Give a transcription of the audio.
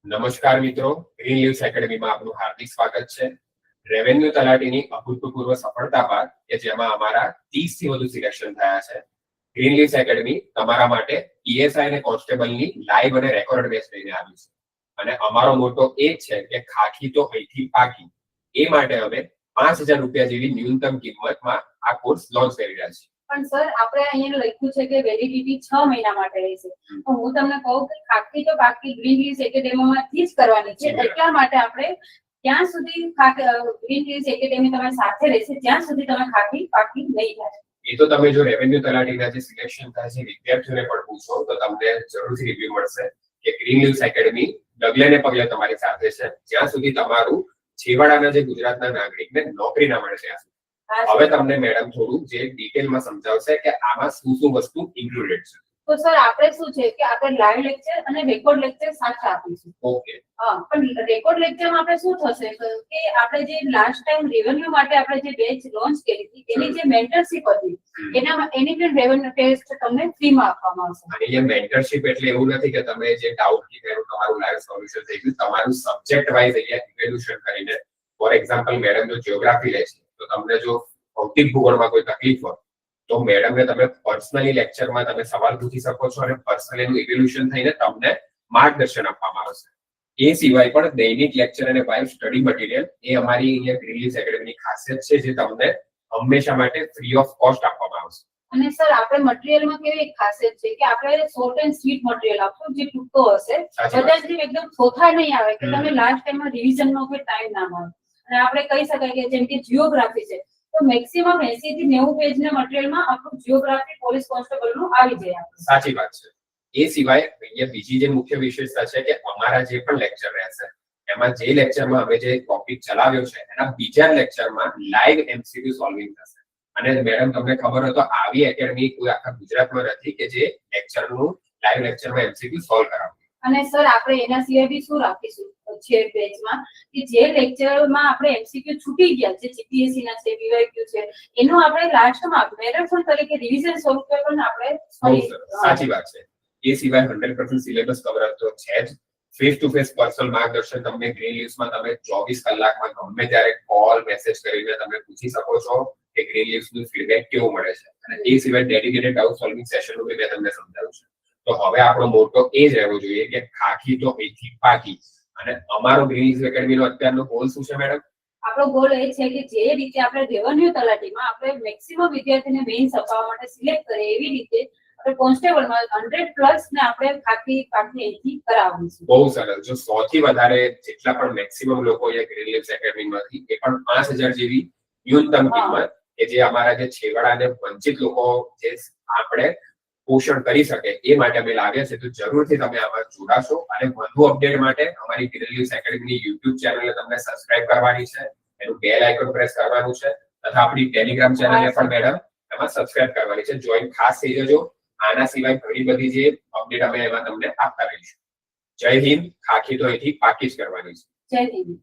નમસ્કાર મિત્રો, green leaves એકેડમીમાં આપનું હાર્દિક સ્વાગત છે. રેવન્યુ તલાટીની અભૂતપૂર્વ સફળતા બાદ કે જેમાં અમારા 30 થી વધુ સિલેક્શન થયા છે, ગ્રીન લીવ્સ એકેડમી તમારા માટે પીએસઆઈ અને કોન્સ્ટેબલની લાઈવ અને રેકોર્ડ બેચ લઈને આવી છે. અને અમારો મોટો એ જ છે કે ખાખી તો અહીંથી પાકી. એ માટે અમે 5,000 રૂપિયા જેવી ન્યૂનતમ કિંમતમાં આ કોર્સ લોન્ચ કરી રહ્યા છીએ. પણ સર આપણે અહીંયા લખ્યું છે કે વેલિડિટી 6 મહિના માટે રહેશે. તો હું તમને કહું કે ખાખી તો બાકી ગ્રીન લીવ્સ એકેડેમીમાંથી જ કરવાની છે. એટલા માટે આપણે ત્યાં સુધી ગ્રીન લીવ્સ એકેડેમી તમારી સાથે રહેશે જ્યાં સુધી તમે ખાખી પાકી નહીં થાય. એ તો તમે જો રેવન્યુ તલાટીના જે સિલેક્શન થાય છે વિદ્યાર્થીઓને પણ પૂછો તો તમને જરૂરથી રિવ્યુ મળશે કે ગ્રીન લીવ્સ એકેડમી ડગલે ને પગલે તમારી સાથે છે જ્યાં સુધી તમારું છેવાડાના જે ગુજરાતના નાગરિકને નોકરી ના મળે ત્યાં સુધી. હવે તમને મેડમ થોડું જે ડિટેલમાં સમજાવશે કે આમાં શું શું વસ્તુ ઇન્ક્લુડેડ છે. તો સર આપણે શું છે કે આપણે લાઈવ લેક્ચર અને રેકોર્ડ લેક્ચર સાથે આપીશું. ઓકે. પણ રેકોર્ડ લેક્ચરમાં આપણે શું થશે કે આપણે જે લાસ્ટ ટાઈમ રેવન્યુ માટે આપણે જે બેચ લોન્ચ કરી હતી એની જે મેન્ટરશિપ હતી એની પણ રેવન્યુ ટેસ્ટ તમને ફ્રીમાં આપવામાં આવશે. અને એ મેન્ટરશિપ એટલે એવું નથી કે તમે જે ડાઉટ ક્લિયર તમારું લાઈવ સોલ્યુશન થઈ ગયું, તમારું સબ્જેક્ટ વાઇઝ અહીંયા ઇવેલ્યુએશન કરીને ફોર એક્ઝામ્પલ મેડમ જો જીઓગ્રાફી લે છે તો તમને જો ભૌતિક ભૂગોળમાં કોઈ તકલીફ હોય તો મેડમને તમે પર્સનલી લેક્ચરમાં તમે સવાલ પૂછી શકો છો અને પર્સનલી એનું ઇવેલ્યુએશન થઈને તમને માર્ગદર્શન આપવામાં આવશે. એ સિવાય પણ દૈનિક લેક્ચર અને લાઈવ સ્ટડી મટીરિયલ એ અમારી અહીંયા ગ્રીન લીવ્સ એકેડમીની ખાસિયત છે જે તમને હંમેશા માટે ફ્રી ઓફ કોસ્ટ આપવામાં આવશે. અને સર આપણે મટીરિયલમાં કેવી એક ખાસિયત છે કે આપણે શોર્ટ એન્ડ સ્વીટ મટીરિયલ આપશું જે ટૂંકો હશે, બધા જે એકદમ થોથા નહીં આવે કે તમે લાસ્ટ ટાઈમમાં રિવિઝનનો કોઈ ટાઈમ ના મળે. અને આપણે કહી શકાય કે જેમ કે જીઓગ્રાફી છે તો મેક્સિમમ 80 થી 90 પેજના મટીરિયલમાં આપણું જીઓગ્રાફી પોલીસ કોન્સ્ટેબલનું આવી જાય. સાચી વાત છે. એ સિવાય અહીંયા બીજી જે મુખ્ય વિશેષતા છે કે અમારા જે પણ લેક્ચર રહેશે એમાં જે લેક્ચરમાં અમે જે ટોપિક ચલાવ્યો છે એના બીજા લેક્ચરમાં લાઈવ એમસીક્યુ સોલ્વિંગ થશે. અને મેડમ તમને ખબર હોય તો આવી એકેડમી કોઈ આખા ગુજરાતમાં નથી કે જે લેક્ચરનું લાઈવ લેક્ચરમાં એમસીક્યુ સોલ્વ કરાવે. અને સર આપણે એના સિવાય બી શું રાખીશું છે પેજમાં કે જે લેક્ચરમાં આપણે એમસીક્યુ છૂટી ગયા જે જીપીએસસી ના છે વીવાયક્યુ છે એનું આપણે લાસ્ટમાં મેરેથોન તરીકે રિવિઝન સ્વરૂપે પણ આપણે. સાચી વાત છે. એ સિવાય 100% સિલેબસ કવર તો છે જ. ફેસ ટુ ફેસ પર્સનલ માર્ગદર્શન તમને ગ્રીન લીવ્સમાં તમે 24 કલાકમાં ગમે ત્યારે કોલ મેસેજ કરીને તમે પૂછી શકો છો કે ગ્રીન લીવ્સનું ફીડબેક કેવું મળે છે. અને એ સિવાય ડેડિકેટેડ ડાઉટ સોલ્વિંગ સેશન નું મેં તમને સમજાવ્યું છે. તો હવે આપણો મોટો એ જ રહેવો જોઈએ કે ખાખી તો અહીંથી પાકી. અને અમારો ગ્રીન લીવ્સ એકેડમીનો અત્યારનો ગોલ શું છે મેડમ? આપણો ગોલ એ છે કે જે રીતે આપણે રેવન્યુ તલાટીમાં આપણે મેક્સિમમ વિદ્યાર્થીને મેઇન્સ અપાવવા માટે સિલેક્ટ કરીએ એવી રીતે આપણે કોન્સ્ટેબલમાં 100+ ને આપણે ખાખી અહીંથી કરાવવાનું. બહુ સરસ. જો 100 થી વધારે જેટલા પણ મેક્સિમમ લોકો અહીંયા ગ્રીન લીવ્સ એકેડમીમાંથી એ પણ 5,000 જેવી ન્યૂનતમ કિંમત કે જે અમારા જે છેવાડા અને વંચિત લોકો જે આપણે પોષણ કરી શકે એ માટે અમે લાવ્યા છે. તો જરૂરથી તમે આમાં જોડાશો અને વધુ અપડેટ માટે અમારી ગ્રીન લીવ્સ એકેડમીની YouTube ચેનલને તમને સબસ્ક્રાઇબ કરવાની છે, એનું બેલ આઇકોન પ્રેસ કરવાનું છે તથા આપણી ટેલિગ્રામ ચેનલને પણ મેડમ એમાં સબસ્ક્રાઇબ કરવાની છે. જોઈન ખાસ થઈ જજો. આના સિવાય ઘણી બધી જે અપડેટ અમે એમાં તમને આપતા રહીશું. જય હિન્દ. ખાખી તો અહીંથી પાકી જ કરવાની છે. જય હિન્દ.